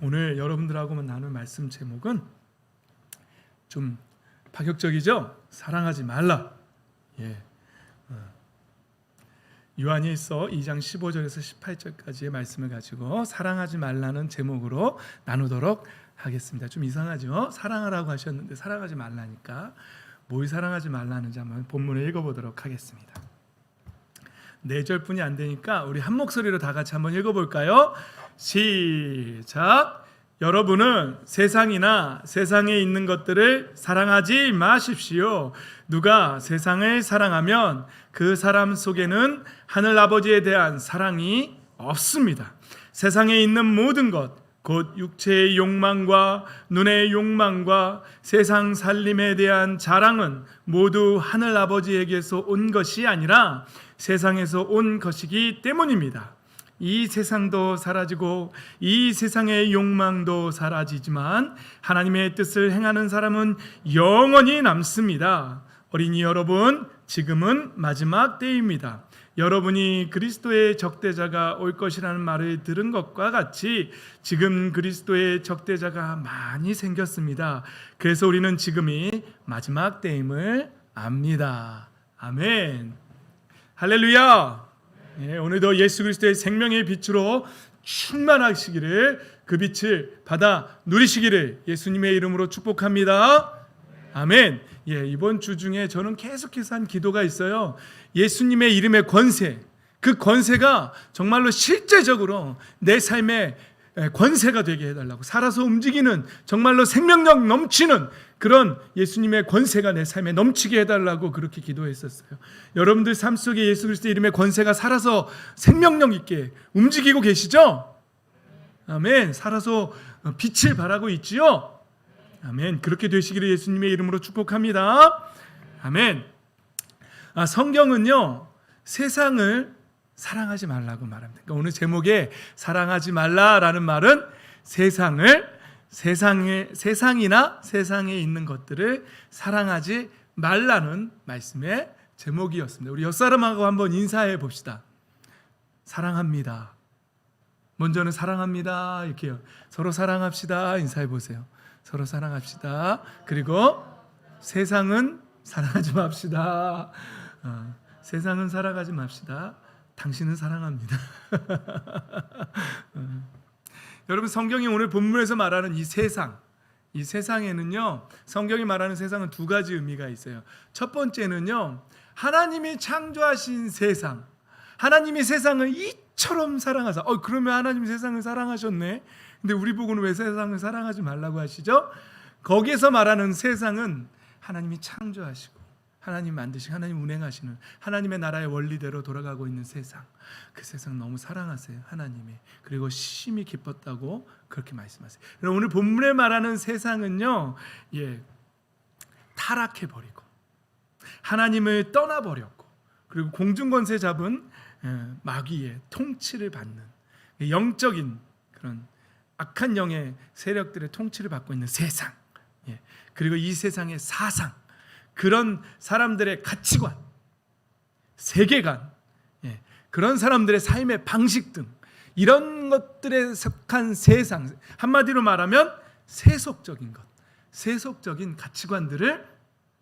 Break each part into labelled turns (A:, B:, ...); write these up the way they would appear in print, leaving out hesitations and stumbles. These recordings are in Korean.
A: 오늘 여러분들하고 나눌 말씀 제목은 좀 파격적이죠? 사랑하지 말라. 요한일서 2장 15절에서 18절까지의 말씀을 가지고 사랑하지 말라는 제목으로 나누도록 하겠습니다. 좀 이상하죠? 사랑하라고 하셨는데 사랑하지 말라니까 뭘 사랑하지 말라는지 한번 본문을 읽어보도록 하겠습니다. 4절뿐이 안 되니까 우리 한 목소리로 다 같이 한번 읽어볼까요? 시작! 여러분은 세상이나 세상에 있는 것들을 사랑하지 마십시오. 누가 세상을 사랑하면 그 사람 속에는 하늘 아버지에 대한 사랑이 없습니다. 세상에 있는 모든 것, 곧 육체의 욕망과 눈의 욕망과 세상 살림에 대한 자랑은 모두 하늘 아버지에게서 온 것이 아니라 세상에서 온 것이기 때문입니다. 이 세상도 사라지고 이 세상의 욕망도 사라지지만 하나님의 뜻을 행하는 사람은 영원히 남습니다. 어린이 여러분, 지금은 마지막 때입니다. 여러분이 그리스도의 적대자가 올 것이라는 말을 들은 것과 같이 지금 그리스도의 적대자가 많이 생겼습니다. 그래서 우리는 지금이 마지막 때임을 압니다. 아멘. 할렐루야. 오늘도 예수 그리스도의 생명의 빛으로 충만하시기를, 그 빛을 받아 누리시기를 예수님의 이름으로 축복합니다. 아멘. 이번 주 중에 저는 계속해서 한 기도가 있어요. 예수님의 이름의 권세, 그 권세가 정말로 실제적으로 내 삶에 권세가 되게 해달라고, 살아서 움직이는 정말로 생명력 넘치는 그런 예수님의 권세가 내 삶에 넘치게 해달라고 그렇게 기도했었어요. 여러분들 삶 속에 예수 그리스도의 이름의 권세가 살아서 생명력 있게 움직이고 계시죠? 아멘. 살아서 빛을 발하고 있지요? 아멘. 그렇게 되시기를 예수님의 이름으로 축복합니다. 아멘. 성경은요, 세상을 사랑하지 말라고 말합니다. 그러니까 오늘 제목에 사랑하지 말라라는 말은 세상이나 세상에 있는 것들을 사랑하지 말라는 말씀의 제목이었습니다. 우리 옆사람하고 한번 인사해 봅시다. 사랑합니다. 먼저는 사랑합니다 이렇게요. 서로 사랑합시다 인사해 보세요. 서로 사랑합시다. 그리고 세상은 사랑하지 맙시다. 세상은 사랑하지 맙시다. 당신은 사랑합니다. 여러분, 성경이 오늘 본문에서 말하는 이 세상에는요, 성경이 말하는 세상은 두 가지 의미가 있어요. 첫 번째는요, 하나님이 창조하신 세상, 하나님이 세상을 이처럼 사랑하사. 그러면 하나님이 세상을 사랑하셨네. 근데 우리 보고는 왜 세상을 사랑하지 말라고 하시죠? 거기에서 말하는 세상은 하나님이 창조하시고 하나님 만드시고 하나님 운행하시는 하나님의 나라의 원리대로 돌아가고 있는 세상, 그 세상 너무 사랑하세요. 하나님이. 그리고 심히 기뻤다고 그렇게 말씀하세요. 오늘 본문에 말하는 세상은요, 타락해버리고 하나님을 떠나버렸고, 그리고 공중권세 잡은 마귀의 통치를 받는 영적인 그런 악한 영의 세력들의 통치를 받고 있는 세상, 그리고 이 세상의 사상, 그런 사람들의 가치관, 세계관, 그런 사람들의 삶의 방식 등 이런 것들에 속한 세상, 한마디로 말하면 세속적인 것, 세속적인 가치관들을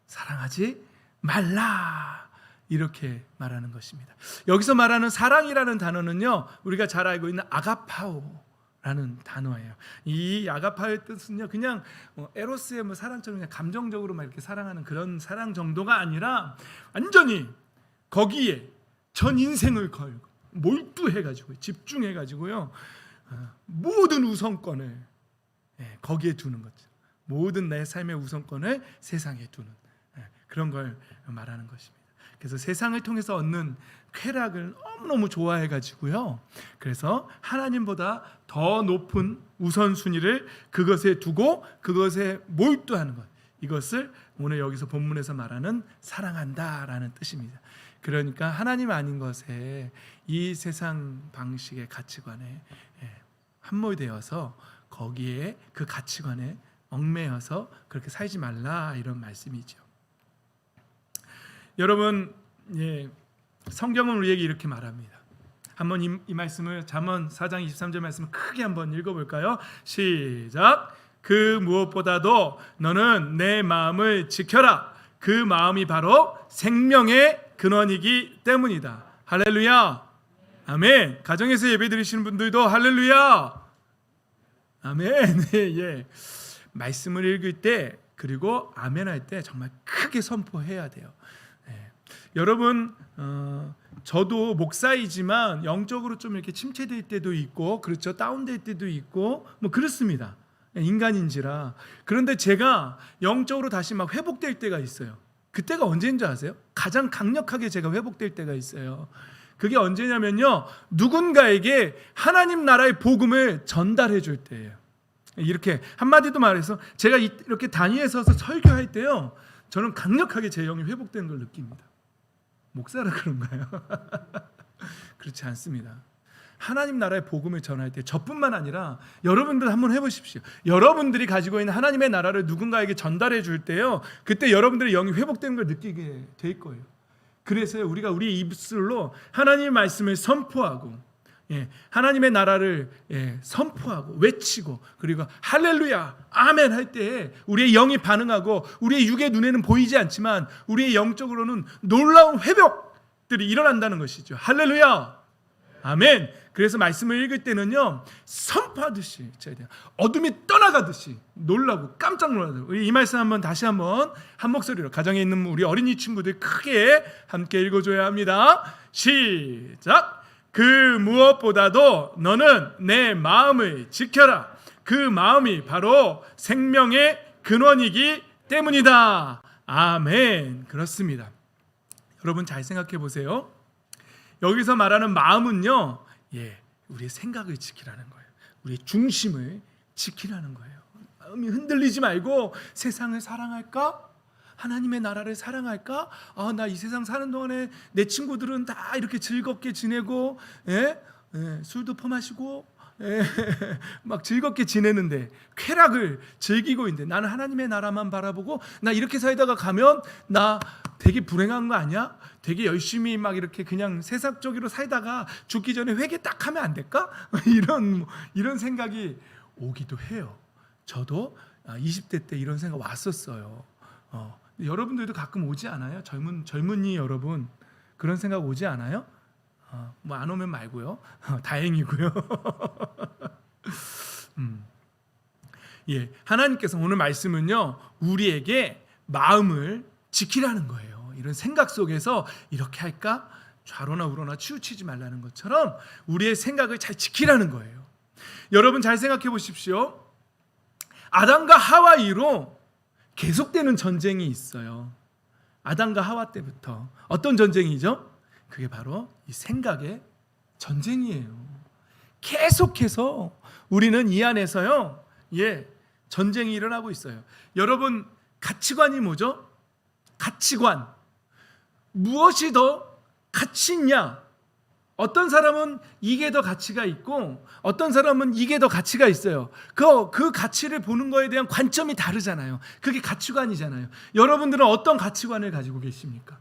A: 사랑하지 말라, 이렇게 말하는 것입니다. 여기서 말하는 사랑이라는 단어는요, 우리가 잘 알고 있는 아가파오라는 단어예요. 이 아가파의 뜻은요, 그냥 에로스의 사랑처럼 그냥 감정적으로 막 이렇게 사랑하는 그런 사랑 정도가 아니라 완전히 거기에 전 인생을 걸고 몰두해가지고 집중해가지고요, 모든 우선권을 거기에 두는 거죠. 모든 내 삶의 우선권을 세상에 두는 그런 걸 말하는 것입니다. 그래서 세상을 통해서 얻는 쾌락을 너무너무 좋아해가지고요, 그래서 하나님보다 더 높은 우선순위를 그것에 두고 그것에 몰두하는 것, 이것을 오늘 여기서 본문에서 말하는 사랑한다라는 뜻입니다. 그러니까 하나님 아닌 것에, 이 세상 방식의 가치관에 함몰되어서 거기에 그 가치관에 얽매여서 그렇게 살지 말라, 이런 말씀이죠. 여러분, 성경은 우리에게 이렇게 말합니다. 한번 이 말씀을 잠언 4장 23절 말씀을 크게 한번 읽어볼까요? 시작. 그 무엇보다도 너는 내 마음을 지켜라. 그 마음이 바로 생명의 근원이기 때문이다. 할렐루야. 아멘. 가정에서 예배 드리시는 분들도 할렐루야. 아멘. 예. 말씀을 읽을 때 그리고 아멘 할 때 정말 크게 선포해야 돼요. 예. 여러분 저도 목사이지만 영적으로 좀 이렇게 침체될 때도 있고 그렇죠. 다운될 때도 있고 뭐 그렇습니다. 인간인지라. 그런데 제가 영적으로 다시 막 회복될 때가 있어요. 그때가 언제인 줄 아세요? 가장 강력하게 제가 회복될 때가 있어요. 그게 언제냐면요, 누군가에게 하나님 나라의 복음을 전달해 줄 때예요. 이렇게 한마디도 말해서 제가 이렇게 단위에 서서 설교할 때요, 저는 강력하게 제 영이 회복되는 걸 느낍니다. 목사라 그런가요? 그렇지 않습니다. 하나님 나라의 복음을 전할 때 저뿐만 아니라 여러분들 한번 해보십시오. 여러분들이 가지고 있는 하나님의 나라를 누군가에게 전달해 줄 때요, 그때 여러분들의 영이 회복되는 걸 느끼게 될 거예요. 그래서 우리가 우리 입술로 하나님의 말씀을 선포하고, 하나님의 나라를 선포하고 외치고, 그리고 할렐루야 아멘 할 때 우리의 영이 반응하고, 우리의 육의 눈에는 보이지 않지만 우리의 영적으로는 놀라운 회복들이 일어난다는 것이죠. 할렐루야 아멘. 그래서 말씀을 읽을 때는요, 선포하듯이 쳐야 돼요. 어둠이 떠나가듯이 놀라고 깜짝 놀라요. 우리 이 말씀 한번 다시 한번 한 목소리로 가정에 있는 우리 어린이 친구들 크게 함께 읽어줘야 합니다. 시작. 그 무엇보다도 너는 내 마음을 지켜라. 그 마음이 바로 생명의 근원이기 때문이다. 아멘. 그렇습니다. 여러분 잘 생각해 보세요. 여기서 말하는 마음은요, 우리의 생각을 지키라는 거예요. 우리의 중심을 지키라는 거예요. 마음이 흔들리지 말고 세상을 사랑할까? 하나님의 나라를 사랑할까? 나 이 세상 사는 동안에 내 친구들은 다 이렇게 즐겁게 지내고, 술도 퍼마시고, 막 즐겁게 지내는데, 쾌락을 즐기고 있는데 나는 하나님의 나라만 바라보고, 나 이렇게 살다가 가면 나 되게 불행한 거 아니야? 되게 열심히 막 이렇게 그냥 세상적으로 살다가 죽기 전에 회개 딱 하면 안 될까? 이런 생각이 오기도 해요. 저도 20대 때 이런 생각 왔었어요. 여러분들도 가끔 오지 않아요? 젊은이 여러분, 그런 생각 오지 않아요? 뭐 안 오면 말고요. 다행이고요. 하나님께서 오늘 말씀은요, 우리에게 마음을 지키라는 거예요. 이런 생각 속에서 이렇게 할까? 좌로나 우로나 치우치지 말라는 것처럼 우리의 생각을 잘 지키라는 거예요. 여러분 잘 생각해 보십시오. 아담과 하와 이후로 계속되는 전쟁이 있어요. 아담과 하와 때부터. 어떤 전쟁이죠? 그게 바로 이 생각의 전쟁이에요. 계속해서 우리는 이 안에서요, 전쟁이 일어나고 있어요. 여러분, 가치관이 뭐죠? 가치관. 무엇이 더 가치 있냐? 어떤 사람은 이게 더 가치가 있고 어떤 사람은 이게 더 가치가 있어요. 그 가치를 보는 거에 대한 관점이 다르잖아요. 그게 가치관이잖아요. 여러분들은 어떤 가치관을 가지고 계십니까?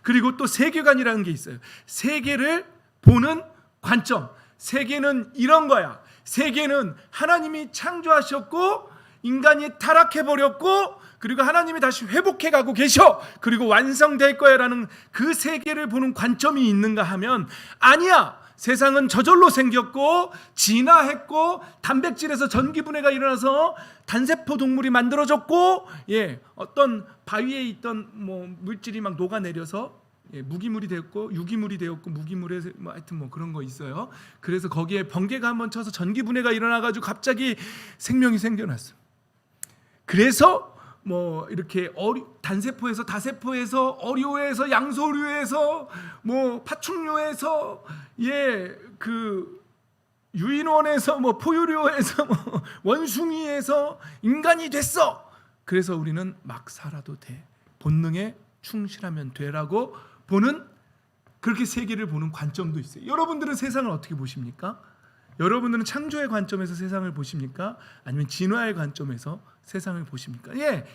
A: 그리고 또 세계관이라는 게 있어요. 세계를 보는 관점. 세계는 이런 거야. 세계는 하나님이 창조하셨고 인간이 타락해버렸고 그리고 하나님이 다시 회복해가고 계셔. 그리고 완성될 거야 라는 그 세계를 보는 관점이 있는가 하면 아니야. 세상은 저절로 생겼고 진화했고 단백질에서 전기분해가 일어나서 단세포 동물이 만들어졌고 어떤 바위에 있던 물질이 막 녹아내려서 무기물이 되었고 유기물이 되었고 무기물에 하여튼 그런 거 있어요. 그래서 거기에 번개가 한번 쳐서 전기분해가 일어나가지고 갑자기 생명이 생겨났어. 그래서 이렇게 단세포에서 다세포에서 어류에서 양서류에서 파충류에서 그 유인원에서 포유류에서 원숭이에서 인간이 됐어. 그래서 우리는 막 살아도 돼. 본능에 충실하면 되라고 보는 그렇게 세계를 보는 관점도 있어요. 여러분들은 세상을 어떻게 보십니까? 여러분들은 창조의 관점에서 세상을 보십니까? 아니면 진화의 관점에서 세상을 보십니까?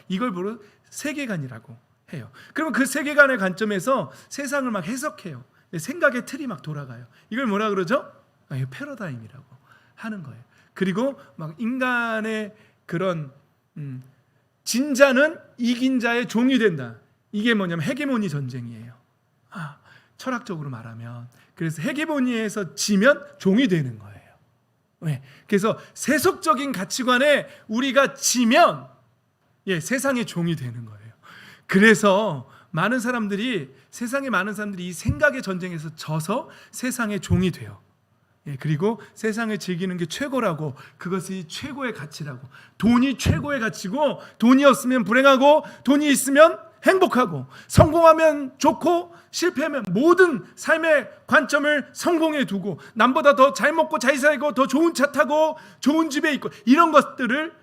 A: 이걸 바로 세계관이라고 해요. 그러면 그 세계관의 관점에서 세상을 막 해석해요. 생각의 틀이 막 돌아가요. 이걸 뭐라 그러죠? 이거 패러다임이라고 하는 거예요. 그리고 막 인간의 그런 진자는 이긴 자의 종이 된다. 이게 뭐냐면 헤게모니 전쟁이에요. 철학적으로 말하면. 그래서 헤게모니에서 지면 종이 되는 거예요. 왜? 그래서 세속적인 가치관에 우리가 지면 세상의 종이 되는 거예요. 그래서 세상의 많은 사람들이 이 생각의 전쟁에서 져서 세상의 종이 돼요. 그리고 세상을 즐기는 게 최고라고, 그것이 최고의 가치라고. 돈이 최고의 가치고, 돈이 없으면 불행하고, 돈이 있으면 행복하고, 성공하면 좋고, 실패하면 모든 삶의 관점을 성공에 두고, 남보다 더 잘 먹고 잘 살고 더 좋은 차 타고 좋은 집에 있고, 이런 것들을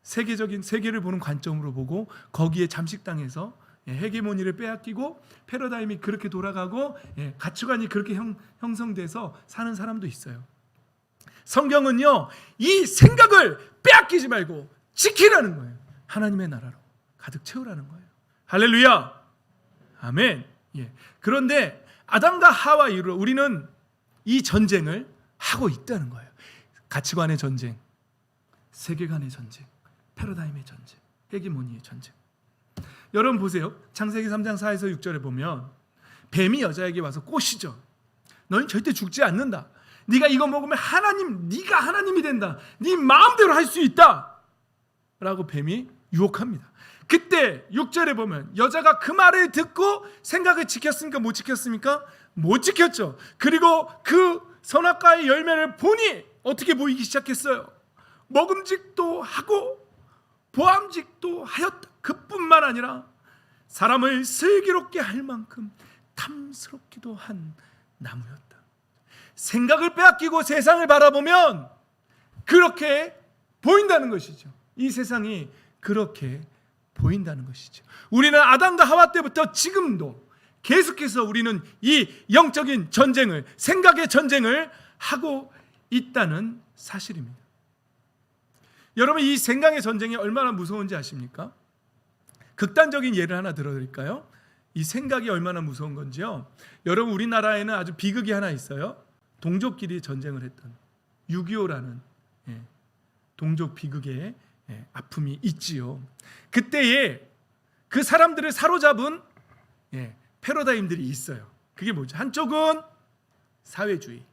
A: 세계를 보는 관점으로 보고 거기에 잠식당해서 헤게모니를 빼앗기고 패러다임이 그렇게 돌아가고 가치관이 그렇게 형성돼서 사는 사람도 있어요. 성경은요, 이 생각을 빼앗기지 말고 지키라는 거예요. 하나님의 나라로 가득 채우라는 거예요. 할렐루야, 아멘. 그런데 아담과 하와 이후로 우리는 이 전쟁을 하고 있다는 거예요. 가치관의 전쟁, 세계관의 전쟁, 패러다임의 전쟁, 헤게모니의 전쟁. 여러분 보세요. 창세기 3장 4에서 6절에 보면 뱀이 여자에게 와서 꼬시죠. 너는 절대 죽지 않는다. 네가 이거 먹으면 네가 하나님이 된다. 네 마음대로 할 수 있다. 라고 뱀이 유혹합니다. 그때 6절에 보면 여자가 그 말을 듣고 생각을 지켰습니까? 못 지켰습니까? 못 지켰죠. 그리고 그 선악과의 열매를 보니 어떻게 보이기 시작했어요? 먹음직도 하고 보암직도 하였다. 그뿐만 아니라 사람을 슬기롭게 할 만큼 탐스럽기도 한 나무였다. 생각을 빼앗기고 세상을 바라보면 그렇게 보인다는 것이죠. 이 세상이 그렇게 보인다는 것이죠. 우리는 아담과 하와 때부터 지금도 계속해서 우리는 이 영적인 전쟁을, 생각의 전쟁을 하고 있다는 사실입니다. 여러분, 이 생각의 전쟁이 얼마나 무서운지 아십니까? 극단적인 예를 하나 들어드릴까요? 이 생각이 얼마나 무서운 건지요. 여러분, 우리나라에는 아주 비극이 하나 있어요. 동족끼리 전쟁을 했던 6.25라는 동족 비극의 아픔이 있지요. 그때에 그 사람들을 사로잡은 패러다임들이 있어요. 그게 뭐죠? 한쪽은 사회주의,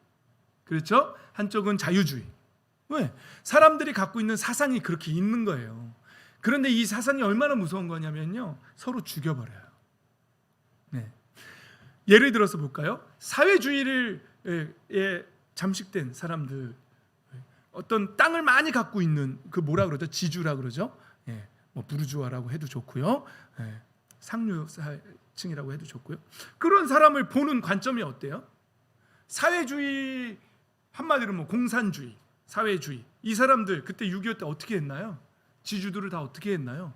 A: 그렇죠? 한쪽은 자유주의. 왜? 사람들이 갖고 있는 사상이 그렇게 있는 거예요. 그런데 이 사상이 얼마나 무서운 거냐면요, 서로 죽여버려요. 예를 들어서 볼까요? 사회주의를 잠식된 사람들, 어떤 땅을 많이 갖고 있는 그 뭐라 그러죠? 지주라 그러죠? 뭐 부르주아라고 해도 좋고요, 상류층이라고 해도 좋고요. 그런 사람을 보는 관점이 어때요? 사회주의, 한마디로 뭐 공산주의, 사회주의, 이 사람들 그때 6.25 때 어떻게 했나요? 지주들을 다 어떻게 했나요?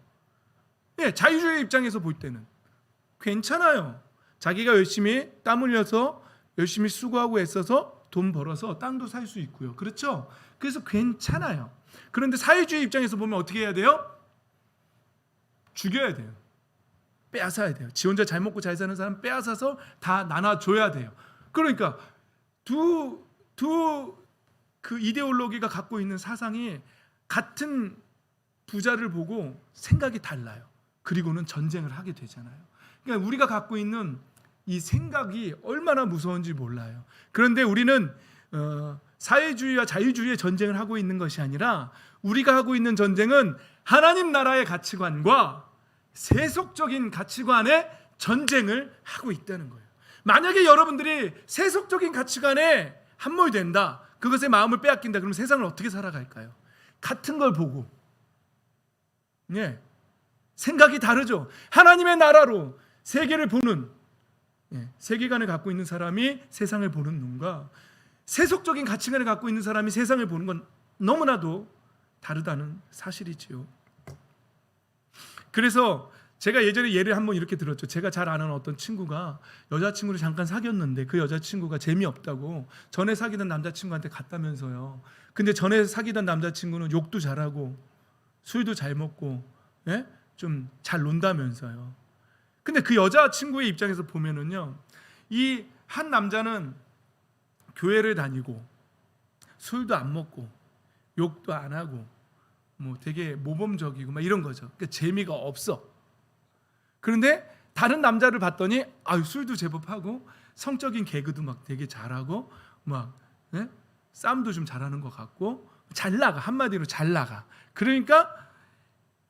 A: 자유주의 입장에서 볼 때는 괜찮아요. 자기가 열심히 땀 흘려서 열심히 수고하고 애써서 돈 벌어서 땅도 살 수 있고요. 그렇죠? 그래서 괜찮아요. 그런데 사회주의 입장에서 보면 어떻게 해야 돼요? 죽여야 돼요. 빼앗아야 돼요. 지 혼자 잘 먹고 잘 사는 사람 빼앗아서 다 나눠줘야 돼요. 그러니까 그 이데올로기가 갖고 있는 사상이 같은 부자를 보고 생각이 달라요. 그리고는 전쟁을 하게 되잖아요. 그러니까 우리가 갖고 있는 이 생각이 얼마나 무서운지 몰라요. 그런데 우리는 사회주의와 자유주의의 전쟁을 하고 있는 것이 아니라 우리가 하고 있는 전쟁은 하나님 나라의 가치관과 세속적인 가치관의 전쟁을 하고 있다는 거예요. 만약에 여러분들이 세속적인 가치관에 함몰된다, 그것에 마음을 빼앗긴다, 그러면 세상을 어떻게 살아갈까요? 같은 걸 보고 생각이 다르죠. 하나님의 나라로 세계를 보는 세계관을 갖고 있는 사람이 세상을 보는 눈과 세속적인 가치관을 갖고 있는 사람이 세상을 보는 건 너무나도 다르다는 사실이지요. 그래서 제가 예전에 예를 한번 이렇게 들었죠. 제가 잘 아는 어떤 친구가 여자친구를 잠깐 사귀었는데 그 여자친구가 재미없다고 전에 사귀던 남자친구한테 갔다면서요. 근데 전에 사귀던 남자친구는 욕도 잘하고 술도 잘 먹고 좀 잘 논다면서요. 근데 그 여자친구의 입장에서 보면은요, 이 한 남자는 교회를 다니고 술도 안 먹고 욕도 안 하고 뭐 되게 모범적이고 막 이런 거죠. 그러니까 재미가 없어. 그런데 다른 남자를 봤더니 술도 제법 하고 성적인 개그도 막 되게 잘하고 막 싸움도 좀 잘하는 것 같고 잘 나가. 한마디로 잘 나가. 그러니까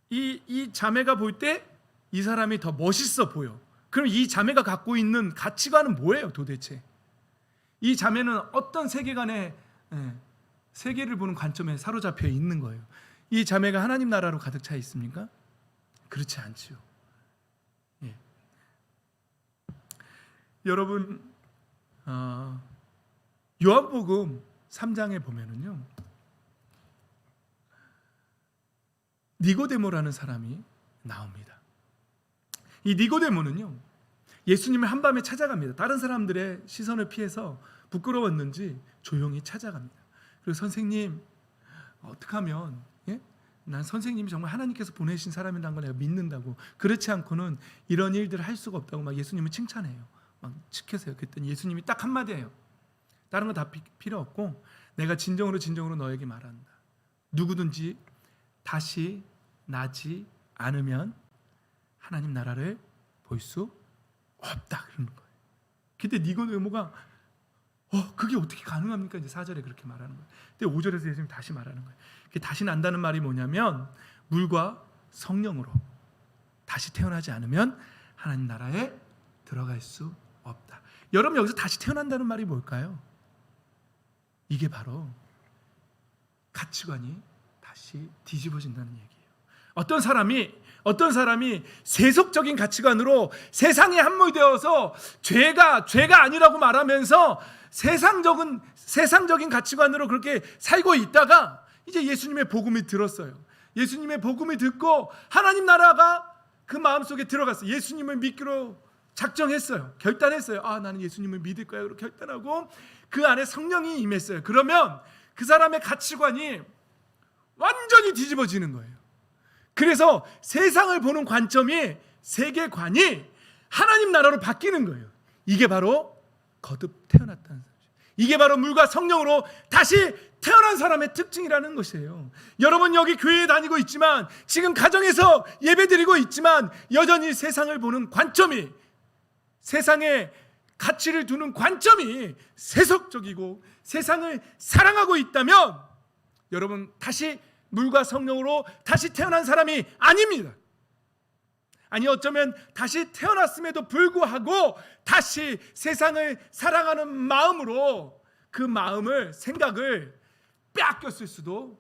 A: 이 자매가 볼 때 이 사람이 더 멋있어 보여. 그럼 이 자매가 갖고 있는 가치관은 뭐예요 도대체? 이 자매는 어떤 세계관에 세계를 보는 관점에 사로잡혀 있는 거예요. 이 자매가 하나님 나라로 가득 차 있습니까? 그렇지 않지요. 예. 여러분 요한복음 3장에 보면은요 니고데모라는 사람이 나옵니다. 이 니고데모는요 예수님을 한밤에 찾아갑니다. 다른 사람들의 시선을 피해서 부끄러웠는지 조용히 찾아갑니다. 그리고 선생님 어떻게 하면 난 선생님이 정말 하나님께서 보내신 사람이라는 걸 내가 믿는다고, 그렇지 않고는 이런 일들을 할 수가 없다고 막 예수님을 칭찬해요. 막 지켜세요. 그랬더니 예수님이 딱 한마디예요. 다른 거 다 필요 없고 내가 진정으로 너에게 말한다. 누구든지 다시 나지 않으면 하나님 나라를 볼 수 없다 그러는 거예요. 그때 니고데모가 그게 어떻게 가능합니까? 이제 4절에 그렇게 말하는 거예요. 근데 5절에서 예수님이 다시 말하는 거예요. 다시 난다는 말이 뭐냐면 물과 성령으로 다시 태어나지 않으면 하나님 나라에 들어갈 수 없다. 여러분 여기서 다시 태어난다는 말이 뭘까요? 이게 바로 가치관이 다시 뒤집어진다는 얘기예요. 어떤 사람이 세속적인 가치관으로 세상에 함몰되어서 죄가 아니라고 말하면서 세상적인 가치관으로 그렇게 살고 있다가 이제 예수님의 복음을 들었어요. 예수님의 복음을 듣고 하나님 나라가 그 마음속에 들어갔어요. 예수님을 믿기로 작정했어요. 결단했어요. 나는 예수님을 믿을 거야. 그렇게 결단하고 그 안에 성령이 임했어요. 그러면 그 사람의 가치관이 완전히 뒤집어지는 거예요. 그래서 세상을 보는 관점이, 세계관이 하나님 나라로 바뀌는 거예요. 이게 바로 거듭 태어났다는 사실. 이게 바로 물과 성령으로 다시 태어난 사람의 특징이라는 것이에요. 여러분 여기 교회에 다니고 있지만, 지금 가정에서 예배드리고 있지만 여전히 세상을 보는 관점이, 세상에 가치를 두는 관점이 세속적이고 세상을 사랑하고 있다면 여러분 다시 물과 성령으로 다시 태어난 사람이 아닙니다. 아니 어쩌면 다시 태어났음에도 불구하고 다시 세상을 사랑하는 마음으로 그 마음을, 생각을 빼앗겼을 수도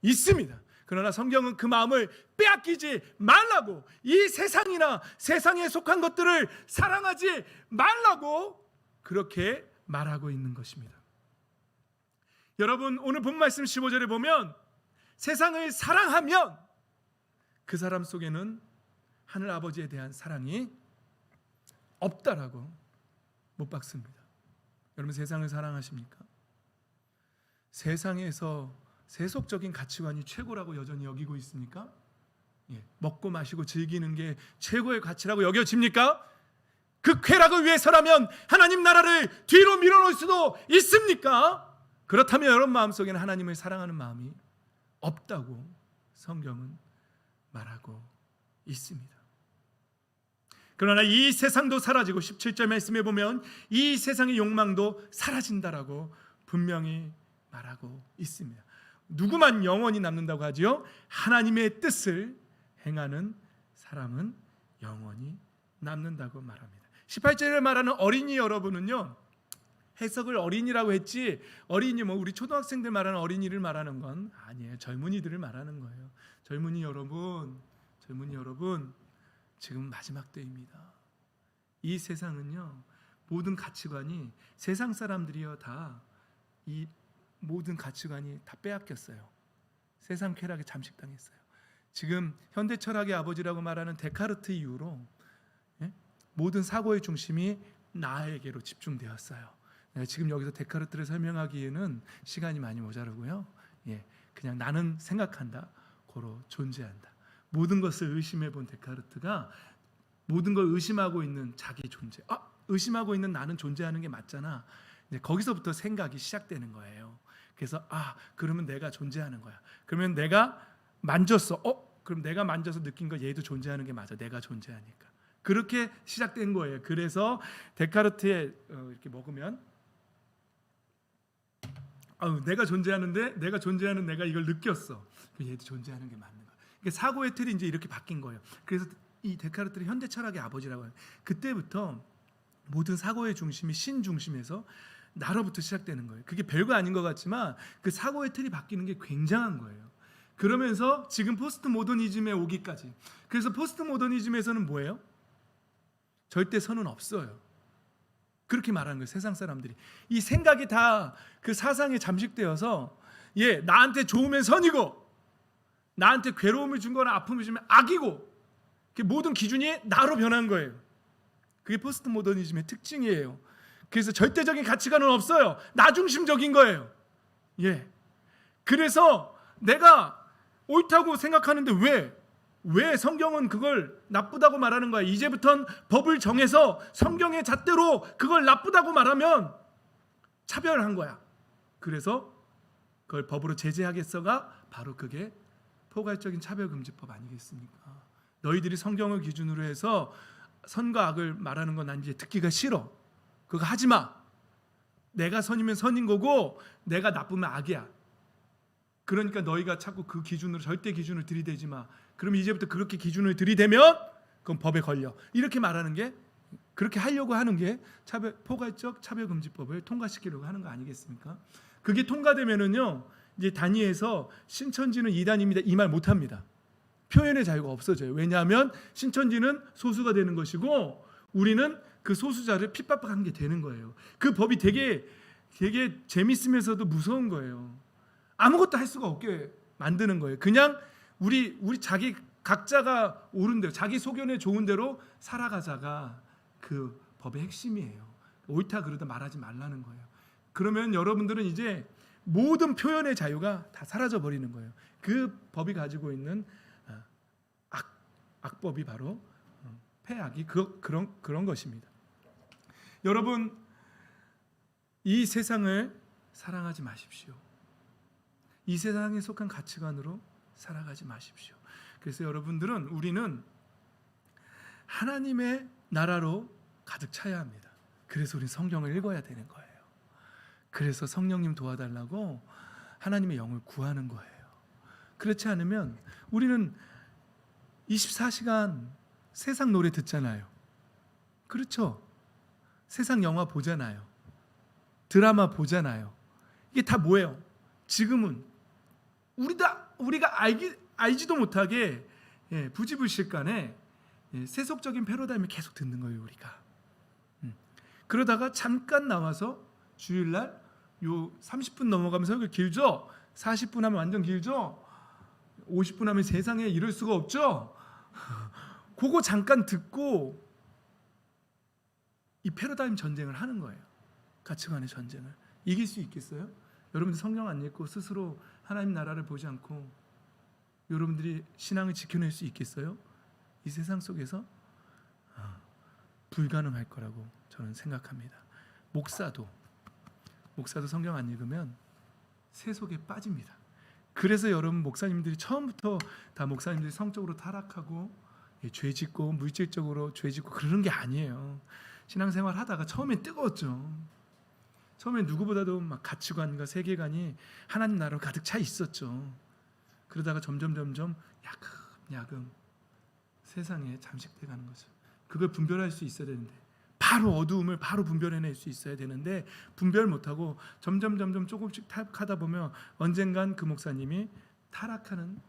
A: 있습니다. 그러나 성경은 그 마음을 빼앗기지 말라고, 이 세상이나 세상에 속한 것들을 사랑하지 말라고 그렇게 말하고 있는 것입니다. 여러분 오늘 본 말씀 15절에 보면 세상을 사랑하면 그 사람 속에는 하늘 아버지에 대한 사랑이 없다라고 못 박습니다. 여러분 세상을 사랑하십니까? 세상에서 세속적인 가치관이 최고라고 여전히 여기고 있습니까? 먹고 마시고 즐기는 게 최고의 가치라고 여겨집니까? 그 쾌락을 위해서라면 하나님 나라를 뒤로 밀어놓을 수도 있습니까? 그렇다면 여러분 마음속에는 하나님을 사랑하는 마음이 없다고 성경은 말하고 있습니다. 그러나 이 세상도 사라지고 17절 말씀에 보면 이 세상의 욕망도 사라진다라고 분명히 말하고 있습니다. 누구만 영원히 남는다고 하지요? 하나님의 뜻을 행하는 사람은 영원히 남는다고 말합니다. 18절에 말하는 어린이 여러분은요, 해석을 어린이라고 했지 어린이 우리 초등학생들 말하는 어린이를 말하는 건 아니에요. 젊은이들을 말하는 거예요. 젊은이 여러분 지금 마지막 때입니다. 이 세상은요, 모든 가치관이, 세상 사람들이요 다 이 모든 가치관이 다 빼앗겼어요. 세상 쾌락에 잠식당했어요. 지금 현대 철학의 아버지라고 말하는 데카르트 이후로 모든 사고의 중심이 나에게로 집중되었어요. 지금 여기서 데카르트를 설명하기에는 시간이 많이 모자르고요. 그냥 나는 생각한다, 고로 존재한다. 모든 것을 의심해 본 데카르트가 모든 걸 의심하고 있는 자기 존재, 의심하고 있는 나는 존재하는 게 맞잖아. 이제 거기서부터 생각이 시작되는 거예요. 그래서 그러면 내가 존재하는 거야. 그러면 내가 만졌어. 그럼 내가 만져서 느낀 거 얘도 존재하는 게 맞아. 내가 존재하니까. 그렇게 시작된 거예요. 그래서 데카르트에 이렇게 먹으면 내가 존재하는데 내가 존재하는 내가 이걸 느꼈어. 얘도 존재하는 게 맞는 거야. 그러니까 사고의 틀이 이제 이렇게 바뀐 거예요. 그래서 이 데카르트를 현대 철학의 아버지라고 해요. 그때부터 모든 사고의 중심이 신 중심에서 나로부터 시작되는 거예요. 그게 별거 아닌 것 같지만 그 사고의 틀이 바뀌는 게 굉장한 거예요. 그러면서 지금 포스트 모더니즘에 오기까지. 그래서 포스트 모더니즘에서는 뭐예요? 절대 선은 없어요. 그렇게 말하는 거예요. 세상 사람들이. 이 생각이 다 그 사상에 잠식되어서 나한테 좋으면 선이고 나한테 괴로움을 준 거나 아픔을 주면 악이고 모든 기준이 나로 변한 거예요. 그게 포스트 모더니즘의 특징이에요. 그래서 절대적인 가치관은 없어요. 나 중심적인 거예요. 그래서 내가 옳다고 생각하는데 왜 성경은 그걸 나쁘다고 말하는 거야? 이제부턴 법을 정해서 성경의 잣대로 그걸 나쁘다고 말하면 차별한 거야. 그래서 그걸 법으로 제재하겠어가 바로 그게 포괄적인 차별금지법 아니겠습니까? 너희들이 성경을 기준으로 해서 선과 악을 말하는 건 난 이제 듣기가 싫어. 그거 하지 마. 내가 선이면 선인 거고 내가 나쁘면 악이야. 그러니까 너희가 자꾸 그 기준으로 절대 기준을 들이대지 마. 그러면 이제부터 그렇게 기준을 들이대면 그건 법에 걸려. 이렇게 말하는 게 그렇게 하려고 하는 게 포괄적 차별금지법을 통과시키려고 하는 거 아니겠습니까? 그게 통과되면은요 이제 단위에서 신천지는 이단입니다 이 말 못합니다. 표현의 자유가 없어져요. 왜냐하면 신천지는 소수가 되는 것이고 우리는 그 소수자를 핍박한 게 되는 거예요. 그 법이 되게 재밌으면서도 무서운 거예요. 아무것도 할 수가 없게 만드는 거예요. 그냥 우리 자기 각자가 옳은 대로 자기 소견에 좋은 대로 살아가자가 그 법의 핵심이에요. 옳다 그러다 말하지 말라는 거예요. 그러면 여러분들은 이제 모든 표현의 자유가 다 사라져 버리는 거예요. 그 법이 가지고 있는 악법이 바로 폐악이 그런 것입니다. 여러분 이 세상을 사랑하지 마십시오. 이 세상에 속한 가치관으로 살아가지 마십시오. 그래서 여러분들은 우리는 하나님의 나라로 가득 차야 합니다. 그래서 우리는 성경을 읽어야 되는 거예요. 그래서 성령님 도와달라고 하나님의 영을 구하는 거예요. 그렇지 않으면 우리는 24시간 세상 노래 듣잖아요. 그렇죠? 세상 영화 보잖아요. 드라마 보잖아요. 이게 다 뭐예요? 지금은 우리가 알지도 못하게 부지불식간에 세속적인 패러다임을 계속 듣는 거예요. 우리가 그러다가 잠깐 나와서 주일날 요 30분 넘어가면 설교 길죠? 40분 하면 완전 길죠? 50분 하면 세상에 이럴 수가 없죠? 그거 잠깐 듣고 이 패러다임 전쟁을 하는 거예요. 가치관의 전쟁을. 이길 수 있겠어요? 여러분들 성경 안 읽고 스스로 하나님 나라를 보지 않고 여러분들이 신앙을 지켜낼 수 있겠어요? 이 세상 속에서 불가능할 거라고 저는 생각합니다. 목사도 성경 안 읽으면 세속에 빠집니다. 그래서 여러분 목사님들이 처음부터 다 목사님들이 성적으로 타락하고 죄짓고 물질적으로 죄짓고 그러는 게 아니에요. 신앙생활 하다가 처음엔 뜨거웠죠. 처음엔 누구보다도 막 가치관과 세계관이 하나님 나라로 가득 차 있었죠. 그러다가 점점 야금 세상에 잠식돼 가는 거죠. 그걸 분별할 수 있어야 되는데 바로 어두움을 바로 분별해낼 수 있어야 되는데 분별 못하고 점점 조금씩 타락하다 보면 언젠간 그 목사님이 타락하는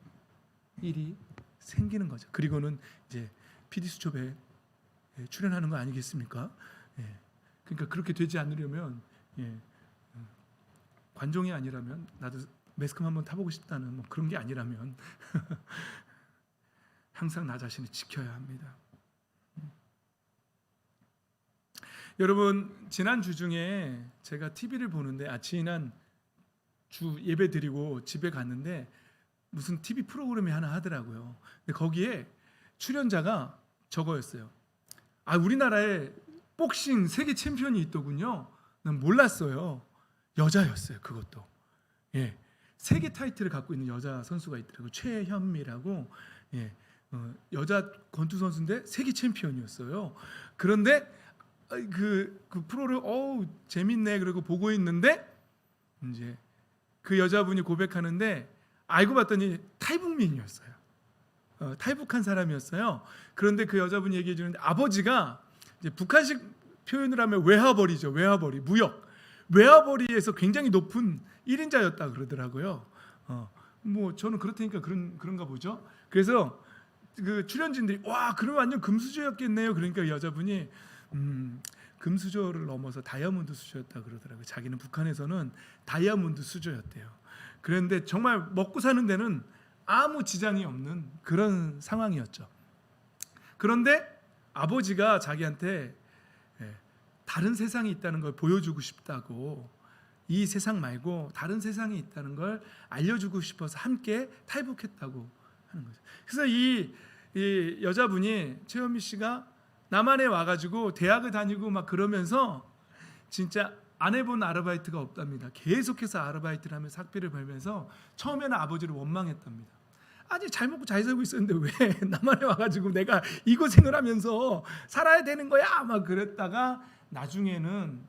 A: 일이 생기는 거죠. 그리고는 이제 PD수첩에 출연하는 거 아니겠습니까? 그러니까 그렇게 되지 않으려면 관종이 아니라면 나도 매스컴 한번 타보고 싶다는 뭐 그런 게 아니라면 항상 나 자신을 지켜야 합니다. 여러분 지난 주 중에 제가 TV를 보는데 지난 주 예배 드리고 집에 갔는데 무슨 TV 프로그램이 하나 하더라고요. 근데 거기에 출연자가 저거였어요. 우리나라에 복싱 세계 챔피언이 있더군요. 난 몰랐어요. 여자였어요. 그것도. 예. 세계 타이틀을 갖고 있는 여자 선수가 있더라고요. 최현미라고. 예. 여자 권투 선수인데 세계 챔피언이었어요. 그런데 그 프로를 재밌네 그러고 보고 있는데 이제 그 여자분이 고백하는데 알고 봤더니 탈북민이었어요. 탈북한 사람이었어요. 그런데 그 여자분이 얘기해 주는데 아버지가 이제 북한식 표현을 하면 외화벌이죠. 외화벌이 무역 외화벌이에서 굉장히 높은 1인자였다 그러더라고요. 뭐 저는 그렇다니까 그런가 보죠. 그래서 그 출연진들이 와 그럼 완전 금수저였겠네요. 그러니까 그 여자분이 금수저를 넘어서 다이아몬드 수저였다 그러더라고요. 자기는 북한에서는 다이아몬드 수저였대요. 그런데 정말 먹고 사는 데는 아무 지장이 없는 그런 상황이었죠. 그런데 아버지가 자기한테 다른 세상이 있다는 걸 보여주고 싶다고, 이 세상 말고 다른 세상이 있다는 걸 알려주고 싶어서 함께 탈북했다고 하는 거죠. 그래서 이 여자분이 최현미 씨가 남한에 와가지고 대학을 다니고 막 그러면서 진짜 안 해본 아르바이트가 없답니다. 계속해서 아르바이트를 하면서 학비를 벌면서 처음에는 아버지를 원망했답니다. 아니 잘 먹고 잘 살고 있었는데 왜 남한에 와가지고 내가 이 고생을 하면서 살아야 되는 거야 막 그랬다가 나중에는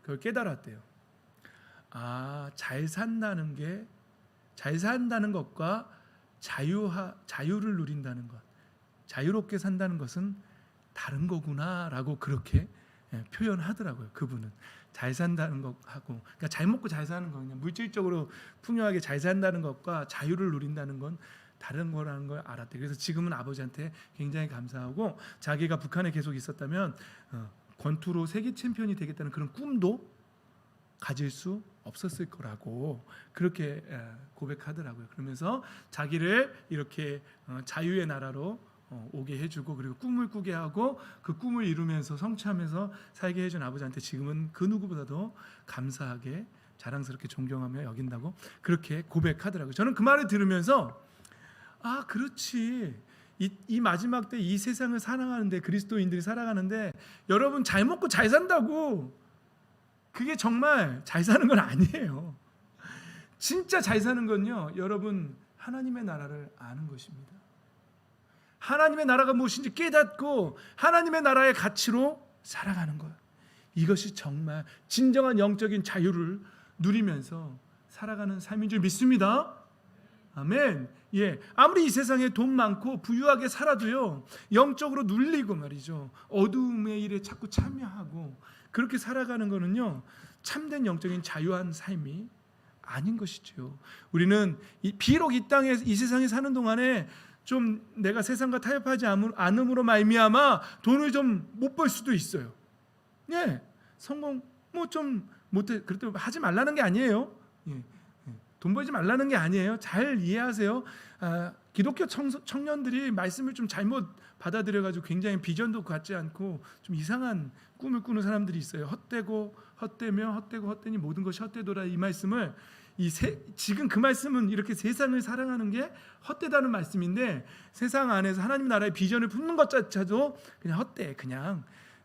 A: 그걸 깨달았대요. 잘 산다는 것과 자유를 누린다는 것, 자유롭게 산다는 것은 다른 거구나라고 그렇게 표현하더라고요. 그분은 잘 산다는 것하고, 그러니까 잘 먹고 잘 사는 거, 그냥 물질적으로 풍요하게 잘 산다는 것과 자유를 누린다는 건 다른 거라는 걸 알았대요. 그래서 지금은 아버지한테 굉장히 감사하고, 자기가 북한에 계속 있었다면 권투로 세계 챔피언이 되겠다는 그런 꿈도 가질 수 없었을 거라고 그렇게 고백하더라고요. 그러면서 자기를 이렇게 자유의 나라로 오게 해주고, 그리고 꿈을 꾸게 하고 그 꿈을 이루면서 성취하면서 살게 해준 아버지한테 지금은 그 누구보다도 감사하게 자랑스럽게 존경하며 여긴다고 그렇게 고백하더라고요. 저는 그 말을 들으면서 그렇지, 이 마지막 때 이 세상을 살아가는데, 그리스도인들이 살아가는데 여러분 잘 먹고 잘 산다고 그게 정말 잘 사는 건 아니에요. 진짜 잘 사는 건요, 여러분 하나님의 나라를 아는 것입니다. 하나님의 나라가 무엇인지 깨닫고 하나님의 나라의 가치로 살아가는 것, 이것이 정말 진정한 영적인 자유를 누리면서 살아가는 삶인 줄 믿습니다. 아멘. 예, 아무리 이 세상에 돈 많고 부유하게 살아도요, 영적으로 눌리고 말이죠, 어두움의 일에 자꾸 참여하고 그렇게 살아가는 거는요, 참된 영적인 자유한 삶이 아닌 것이죠. 우리는 비록 이 땅에, 이 세상에 사는 동안에 좀 내가 세상과 타협하지 않음으로 말미암아 돈을 좀 못 벌 수도 있어요. 예, 성공 뭐 좀 못해, 그래도 하지 말라는 게 아니에요. 예, 돈 벌지 말라는 게 아니에요. 잘 이해하세요. 기독교 청년들이 말씀을 좀 잘못 받아들여가지고 굉장히 비전도 갖지 않고 좀 이상한 꿈을 꾸는 사람들이 있어요. 헛되니 모든 것이 헛되도라, 이 말씀을 지금 그 말씀은 이렇게 세상을 사랑하는 게 헛되다는 말씀인데, 세상 안에서 하나님 나라의 비전을 품는 것조차도 그냥 헛돼, 그냥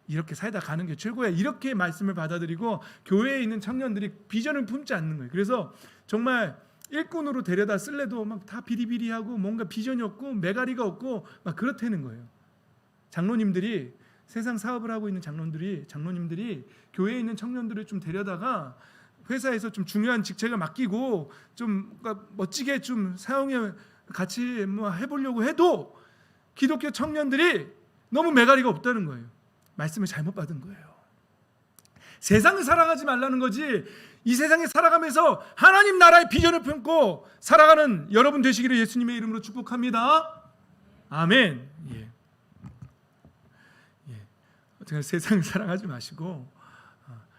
A: 이렇게 살다 가는 게 최고야, 이렇게 말씀을 받아들이고 교회에 있는 청년들이 비전을 품지 않는 거예요. 그래서 정말 일꾼으로 데려다 쓸래도 막 다 비리비리하고 뭔가 비전이 없고 메가리가 없고 막 그렇다는 거예요. 장로님들이, 세상 사업을 하고 있는 장로님들이 교회에 있는 청년들을 좀 데려다가 회사에서 좀 중요한 직책을 맡기고 좀 멋지게 좀 사용에 같이 뭐 해보려고 해도 기독교 청년들이 너무 메가리가 없다는 거예요. 말씀을 잘못 받은 거예요. 세상을 살아가지 말라는 거지, 이 세상에 살아가면서 하나님 나라의 비전을 품고 살아가는 여러분 되시기를 예수님의 이름으로 축복합니다. 아멘. 예. 세상을 사랑하지 마시고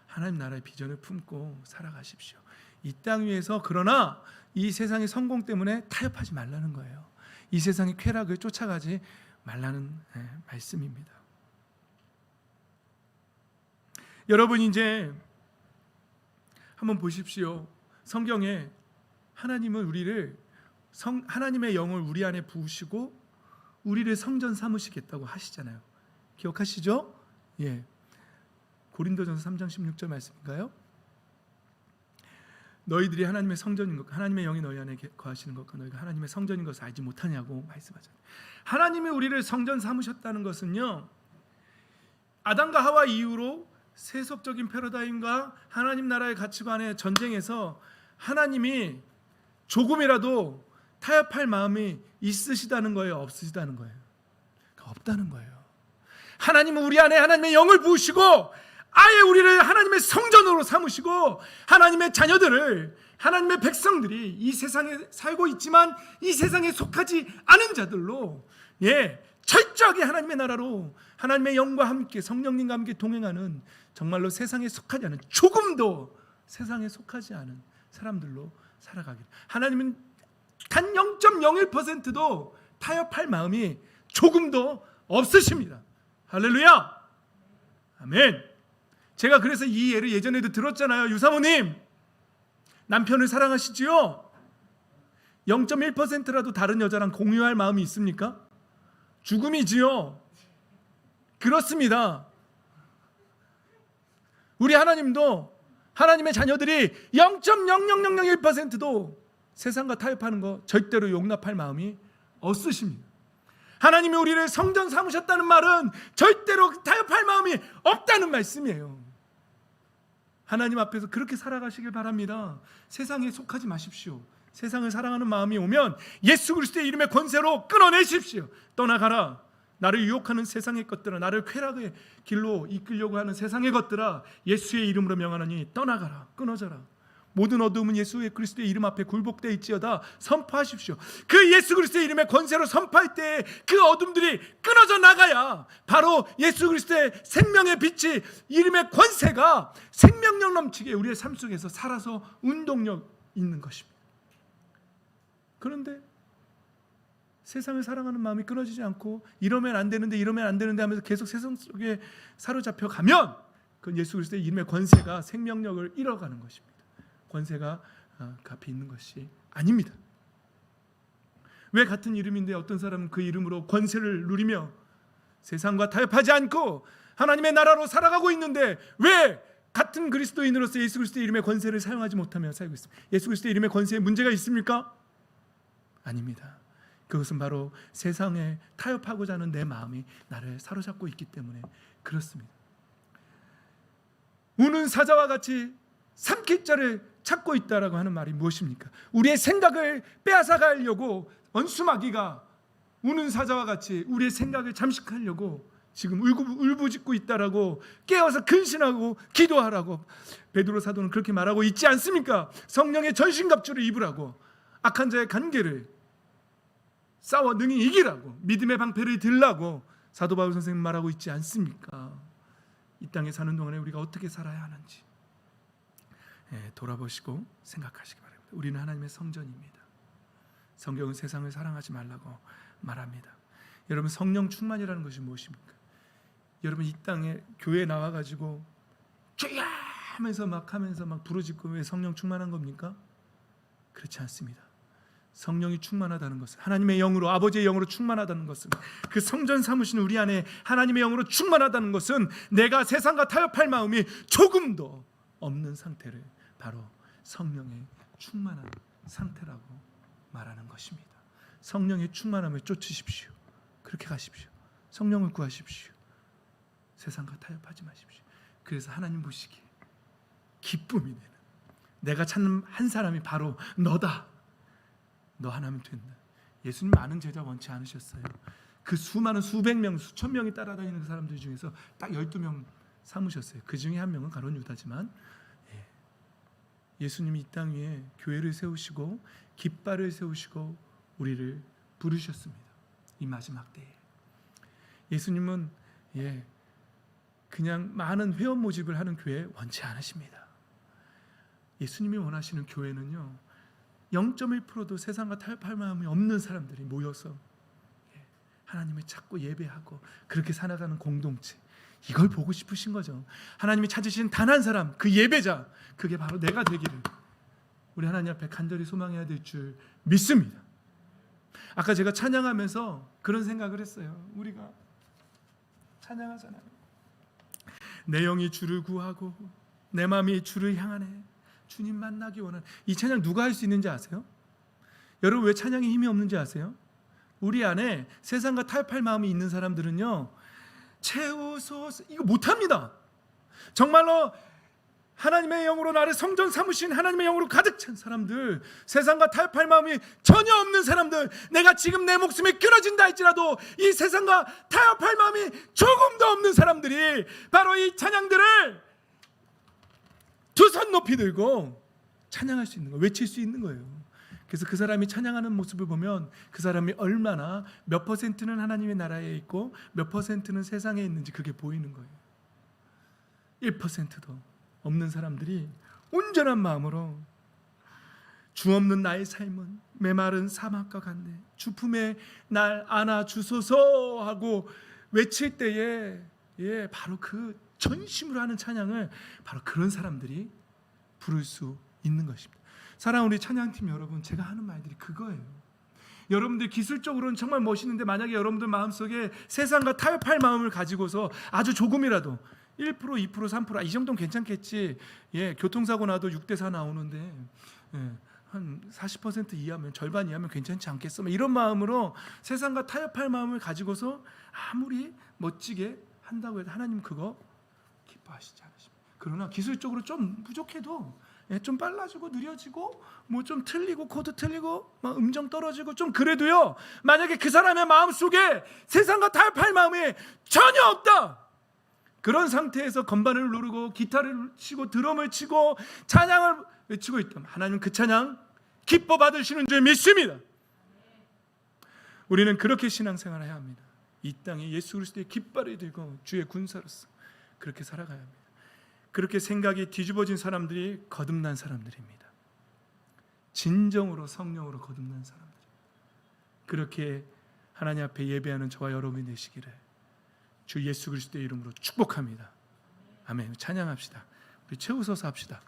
A: 하나님 나라의 비전을 품고 살아가십시오. 이 땅 위에서, 그러나 이 세상의 성공 때문에 타협하지 말라는 거예요. 이 세상의 쾌락을 쫓아가지 말라는 말씀입니다. 여러분 이제 한번 보십시오. 성경에 하나님은 하나님의 영을 우리 안에 부으시고 우리를 성전 삼으시겠다고 하시잖아요. 기억하시죠? 예. 고린도전서 3장 16절 말씀인가요? 너희들이 하나님의 성전인 것, 하나님의 영이 너희 안에 거하시는 것과 너희가 하나님의 성전인 것을 알지 못하냐고 말씀하잖아요. 하나님이 우리를 성전 삼으셨다는 것은요, 아담과 하와 이후로 세속적인 패러다임과 하나님 나라의 가치관의 전쟁에서 하나님이 조금이라도 타협할 마음이 있으시다는 거예요, 없으시다는 거예요? 없다는 거예요. 하나님은 우리 안에 하나님의 영을 부으시고 아예 우리를 하나님의 성전으로 삼으시고 하나님의 자녀들을, 하나님의 백성들이 이 세상에 살고 있지만 이 세상에 속하지 않은 자들로 철저하게 하나님의 나라로 하나님의 영과 함께 성령님과 함께 동행하는, 정말로 세상에 속하지 않은, 조금도 세상에 속하지 않은 사람들로 살아가길. 하나님은 단 0.01%도 타협할 마음이 조금도 없으십니다. 할렐루야. 아멘. 제가 그래서 이 예를 예전에도 들었잖아요. 유사모님, 남편을 사랑하시지요? 0.1%라도 다른 여자랑 공유할 마음이 있습니까? 죽음이지요. 그렇습니다. 우리 하나님도 하나님의 자녀들이 0.00001%도 세상과 타협하는 거 절대로 용납할 마음이 없으십니다. 하나님이 우리를 성전 삼으셨다는 말은 절대로 타협할 마음이 없다는 말씀이에요. 하나님 앞에서 그렇게 살아가시길 바랍니다. 세상에 속하지 마십시오. 세상을 사랑하는 마음이 오면 예수 그리스도의 이름의 권세로 끊어내십시오. 떠나가라. 나를 유혹하는 세상의 것들아, 나를 쾌락의 길로 이끌려고 하는 세상의 것들아, 예수의 이름으로 명하노니 떠나가라. 끊어져라. 모든 어두움은 예수 그리스도의 이름 앞에 굴복되어 있지어다. 선포하십시오. 그 예수 그리스도의 이름의 권세로 선포할 때 그 어둠들이 끊어져 나가야 바로 예수 그리스도의 생명의 빛이, 이름의 권세가 생명력 넘치게 우리의 삶 속에서 살아서 운동력 있는 것입니다. 그런데 세상을 사랑하는 마음이 끊어지지 않고 이러면 안 되는데 하면서 계속 세상 속에 사로잡혀 가면 그건 예수 그리스도의 이름의 권세가 생명력을 잃어가는 것입니다. 권세가 그 앞에 있는 것이 아닙니다. 왜 같은 이름인데 어떤 사람은 그 이름으로 권세를 누리며 세상과 타협하지 않고 하나님의 나라로 살아가고 있는데 왜 같은 그리스도인으로서 예수 그리스도의 이름의 권세를 사용하지 못하며 살고 있습니까? 예수 그리스도의 이름의 권세에 문제가 있습니까? 아닙니다. 그것은 바로 세상에 타협하고자 하는 내 마음이 나를 사로잡고 있기 때문에 그렇습니다. 우는 사자와 같이 삼킬 자를 찾고 있다라고 하는 말이 무엇입니까? 우리의 생각을 빼앗아가려고 원수마귀가 우는 사자와 같이 우리의 생각을 잠식하려고 지금 울부짖고 있다라고, 깨어서 근신하고 기도하라고 베드로 사도는 그렇게 말하고 있지 않습니까? 성령의 전신갑주를 입으라고, 악한 자의 관계를 싸워 능히 이기라고, 믿음의 방패를 들라고 사도 바울 선생님 말하고 있지 않습니까? 이 땅에 사는 동안에 우리가 어떻게 살아야 하는지 돌아보시고 생각하시기 바랍니다. 우리는 하나님의 성전입니다. 성경은 세상을 사랑하지 말라고 말합니다. 여러분, 성령 충만이라는 것이 무엇입니까? 여러분, 이 땅에 교회에 나와가지고 주야 하면서 막 부르짖고 왜 성령 충만한 겁니까? 그렇지 않습니다. 성령이 충만하다는 것은, 하나님의 영으로, 아버지의 영으로 충만하다는 것은, 그 성전 삼으시는 우리 안에 하나님의 영으로 충만하다는 것은 내가 세상과 타협할 마음이 조금도 없는 상태를 바로 성령의 충만한 상태라고 말하는 것입니다. 성령의 충만함을 쫓으십시오. 그렇게 가십시오. 성령을 구하십시오. 세상과 타협하지 마십시오. 그래서 하나님 보시기에 기쁨이 되는, 내가 찾는 한 사람이 바로 너다. 너 하나면 된다. 예수님 많은 제자 원치 않으셨어요. 그 수많은 수백 명, 수천 명이 따라다니는 그 사람들 중에서 딱 12명 삼으셨어요. 그 중에 한 명은 가룟 유다지만, 예수님이 이 땅 위에 교회를 세우시고 깃발을 세우시고 우리를 부르셨습니다. 이 마지막 때에 예수님은 그냥 많은 회원 모집을 하는 교회 원치 않으십니다. 예수님이 원하시는 교회는요, 0.1%도 세상과 타협할 마음이 없는 사람들이 모여서 하나님을 찾고 예배하고 그렇게 살아가는 공동체, 이걸 보고 싶으신 거죠. 하나님이 찾으신 단 한 사람, 그 예배자, 그게 바로 내가 되기를 우리 하나님 앞에 간절히 소망해야 될 줄 믿습니다. 아까 제가 찬양하면서 그런 생각을 했어요. 우리가 찬양하잖아요. 내 영이 주를 구하고 내 마음이 주를 향하네. 주님 만나기 원하는 이 찬양 누가 할 수 있는지 아세요? 여러분 왜 찬양에 힘이 없는지 아세요? 우리 안에 세상과 타협할 마음이 있는 사람들은요, 채우소서 이거 못합니다. 정말로 하나님의 영으로 나를 성전 삼으신 하나님의 영으로 가득 찬 사람들, 세상과 타협할 마음이 전혀 없는 사람들, 내가 지금 내 목숨이 끊어진다 할지라도 이 세상과 타협할 마음이 조금도 없는 사람들이 바로 이 찬양들을 두 손 높이 들고 찬양할 수 있는 거예요. 외칠 수 있는 거예요. 그래서 그 사람이 찬양하는 모습을 보면 그 사람이 얼마나 몇 퍼센트는 하나님의 나라에 있고 몇 퍼센트는 세상에 있는지 그게 보이는 거예요. 1%도 없는 사람들이 온전한 마음으로 주 없는 나의 삶은 메마른 사막과 같네, 주 품에 날 안아주소서 하고 외칠 때에 바로 그 전심으로 하는 찬양을 바로 그런 사람들이 부를 수 있는 것입니다. 사랑하는 우리 찬양팀 여러분, 제가 하는 말들이 그거예요. 여러분들 기술적으로는 정말 멋있는데 만약에 여러분들 마음속에 세상과 타협할 마음을 가지고서 아주 조금이라도 1%, 2%, 3% 이 정도는 괜찮겠지. 교통사고 나도 6대4 나오는데 한 40% 이하면, 절반 이하면 괜찮지 않겠어? 이런 마음으로 세상과 타협할 마음을 가지고서 아무리 멋지게 한다고 해도 하나님 그거 기뻐하시지 않으십니다. 그러나 기술적으로 좀 부족해도 좀 빨라지고 느려지고 뭐 좀 틀리고 코드 틀리고 막 음정 떨어지고 좀 그래도요, 만약에 그 사람의 마음속에 세상과 타협할 마음이 전혀 없다, 그런 상태에서 건반을 누르고 기타를 치고 드럼을 치고 찬양을 외치고 있다면 하나님 그 찬양 기뻐 받으시는 줄 믿습니다. 우리는 그렇게 신앙생활을 해야 합니다. 이 땅에 예수 그리스도의 깃발을 들고 주의 군사로서 그렇게 살아가야 합니다. 그렇게 생각이 뒤집어진 사람들이 거듭난 사람들입니다. 진정으로 성령으로 거듭난 사람들, 그렇게 하나님 앞에 예배하는 저와 여러분이 되시기를 주 예수 그리스도의 이름으로 축복합니다. 아멘. 찬양합시다. 우리 채우소서 합시다.